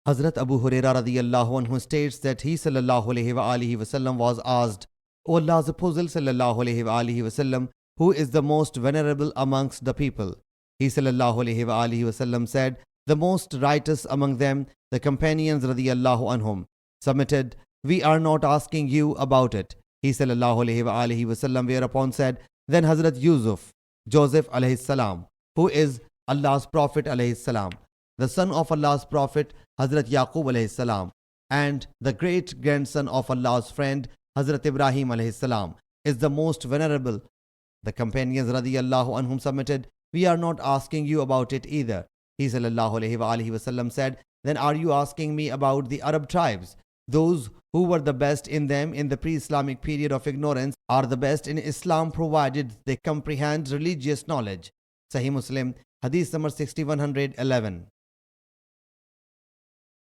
Hazrat Abu Huraira radiyallahu anhu states that he sallallahu alayhi wasallam was asked, O Allah's Apostle sallallahu alayhi wasallam, who is the most venerable amongst the people? He sallallahu alayhi wasallam said, the most righteous among them, the companions radiyallahu anhum, submitted, we are not asking you about it. He sallallahu alayhi wasallam whereupon said, then Hazrat Joseph alayhi salam, who is Allah's Prophet alayhi salam, the son of Allah's Prophet Hazrat Yaqub alayhi salam, and the great grandson of Allah's friend Hazrat Ibrahim alayhi salam, is the most venerable. The companions radiyallahu anhum submitted, we are not asking you about it either. He sallallahu alayhi wasallam said, then are you asking me about the Arab tribes? Those who were the best in them in the pre-Islamic period of ignorance are the best in Islam provided they comprehend religious knowledge. Sahih Muslim Hadees number 6111.